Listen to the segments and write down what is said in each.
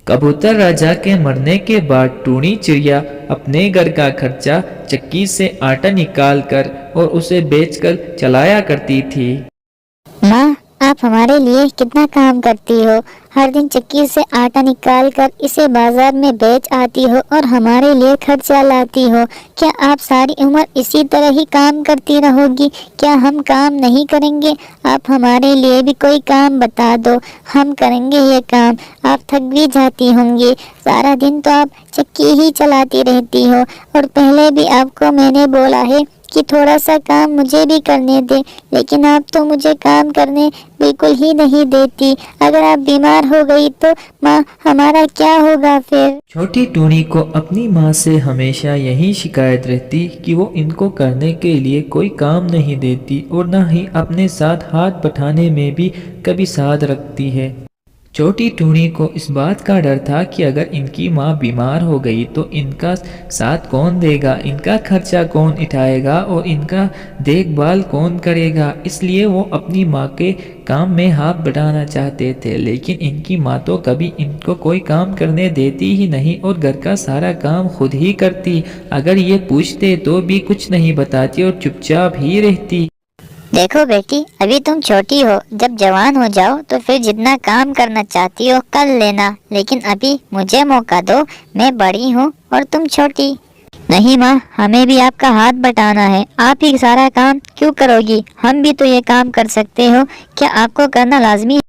कबूतर राजा के मरने के बाद टूनी चिड़िया अपने घर का खर्चा चक्की से आटा निकाल कर और उसे बेचकर चलाया करती थी। माँ, आप हमारे लिए कितना काम करती हो। हर दिन चक्की से आटा निकाल कर इसे बाजार में बेच आती हो और हमारे लिए खर्चा लाती हो। क्या आप सारी उम्र इसी तरह ही काम करती रहोगी? क्या हम काम नहीं करेंगे? आप हमारे लिए भी कोई काम बता दो, हम करेंगे ये काम। आप थक भी जाती होंगी, सारा दिन तो आप चक्की ही चलाती रहती हो। और पहले भी आपको मैंने बोला है कि थोड़ा सा काम मुझे भी करने दे, लेकिन आप तो मुझे काम करने बिल्कुल ही नहीं देती। अगर आप बीमार हो गई तो माँ, हमारा क्या होगा फिर? छोटी टूनी को अपनी माँ से हमेशा यही शिकायत रहती कि वो इनको करने के लिए कोई काम नहीं देती और ना ही अपने साथ हाथ बटाने में भी कभी साथ रखती है। छोटी टूनी को इस बात का डर था कि अगर इनकी माँ बीमार हो गई तो इनका साथ कौन देगा, इनका खर्चा कौन उठाएगा और इनका देखभाल कौन करेगा। इसलिए वो अपनी माँ के काम में हाथ बटाना चाहते थे, लेकिन इनकी माँ तो कभी इनको कोई काम करने देती ही नहीं और घर का सारा काम खुद ही करती। अगर ये पूछते तो भी कुछ नहीं बताती और चुपचाप ही रहती। देखो बेटी, अभी तुम छोटी हो, जब जवान हो जाओ तो फिर जितना काम करना चाहती हो कर लेना, लेकिन अभी मुझे मौका दो, मैं बड़ी हूँ और तुम छोटी। नहीं माँ, हमें भी आपका हाथ बटाना है। आप ही सारा काम क्यों करोगी? हम भी तो ये काम कर सकते हो, क्या आपको करना लाजमी है?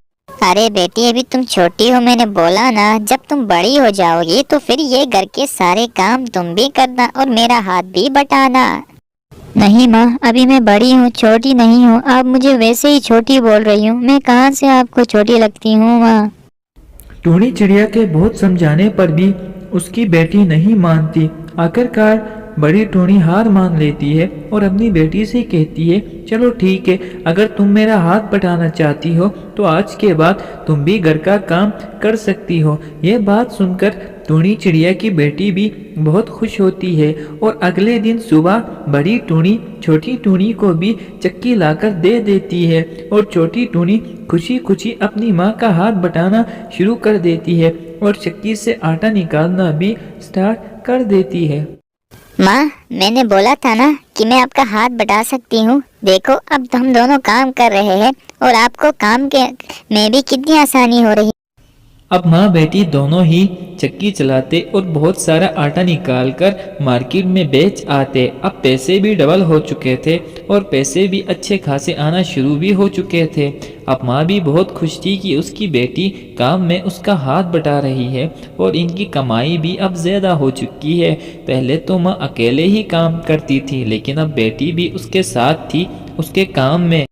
अरे बेटी, अभी तुम छोटी हो, मैंने बोला ना, जब तुम बड़ी हो जाओगी तो फिर ये घर के सारे काम तुम भी करना और मेरा हाथ भी बटाना। नहीं माँ, अभी मैं बड़ी हूँ, छोटी नहीं हूँ। आप मुझे वैसे ही छोटी बोल रही हूँ, मैं कहाँ से आपको छोटी लगती हूँ माँ? टूनी चिड़िया के बहुत समझाने पर भी उसकी बेटी नहीं मानती। आखिरकार बड़ी टूनी हार मान लेती है और अपनी बेटी से कहती है, चलो ठीक है, अगर तुम मेरा हाथ बटाना चाहती हो तो आज के बाद तुम भी घर का काम कर सकती हो। ये बात सुनकर टूनी चिड़िया की बेटी भी बहुत खुश होती है और अगले दिन सुबह बड़ी टूनी छोटी टूनी को भी चक्की लाकर दे देती है और छोटी टूनी खुशी खुशी अपनी माँ का हाथ बटाना शुरू कर देती है और चक्की से आटा निकालना भी स्टार्ट कर देती है। माँ, मैंने बोला था ना कि मैं आपका हाथ बटा सकती हूँ। देखो, अब तो हम दोनों काम कर रहे हैं और आपको काम के में भी कितनी आसानी हो रही। अब माँ बेटी दोनों ही चक्की चलाते और बहुत सारा आटा निकालकर मार्केट में बेच आते। अब पैसे भी डबल हो चुके थे और पैसे भी अच्छे खासे आना शुरू भी हो चुके थे। अब माँ भी बहुत खुश थी कि उसकी बेटी काम में उसका हाथ बटा रही है और इनकी कमाई भी अब ज़्यादा हो चुकी है। पहले तो माँ अकेले ही काम करती थी, लेकिन अब बेटी भी उसके साथ थी उसके काम में।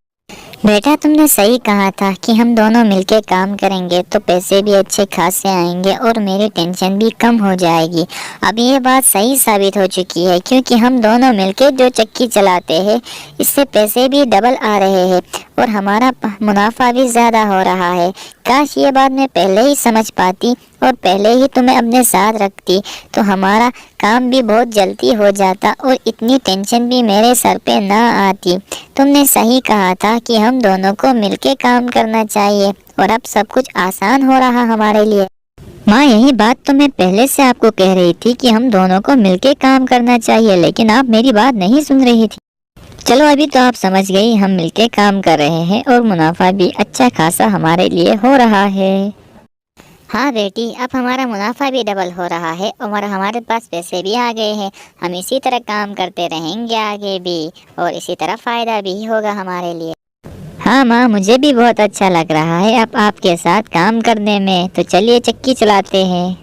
बेटा, तुमने सही कहा था कि हम दोनों मिलके काम करेंगे तो पैसे भी अच्छे खासे आएंगे और मेरी टेंशन भी कम हो जाएगी। अब ये बात सही साबित हो चुकी है, क्योंकि हम दोनों मिलके जो चक्की चलाते हैं इससे पैसे भी डबल आ रहे हैं और हमारा मुनाफा भी ज़्यादा हो रहा है। काश ये बात मैं पहले ही समझ पाती और पहले ही तुम्हें अपने साथ रखती तो हमारा काम भी बहुत जल्दी हो जाता और इतनी टेंशन भी मेरे सर पे ना आती। तुमने सही कहा था कि हम दोनों को मिलके काम करना चाहिए और अब सब कुछ आसान हो रहा हमारे लिए। माँ, यही बात तो मैं पहले से आपको कह रही थी कि हम दोनों को मिलके काम करना चाहिए, लेकिन आप मेरी बात नहीं सुन रही थी। चलो, अभी तो आप समझ गई, हम मिलके काम कर रहे हैं और मुनाफा भी अच्छा खासा हमारे लिए हो रहा है। हाँ बेटी, अब हमारा मुनाफा भी डबल हो रहा है और हमारे पास पैसे भी आ गए हैं। हम इसी तरह काम करते रहेंगे आगे भी और इसी तरह फ़ायदा भी होगा हमारे लिए। हाँ माँ, मुझे भी बहुत अच्छा लग रहा है अब आपके साथ काम करने में। तो चलिए चक्की चलाते हैं।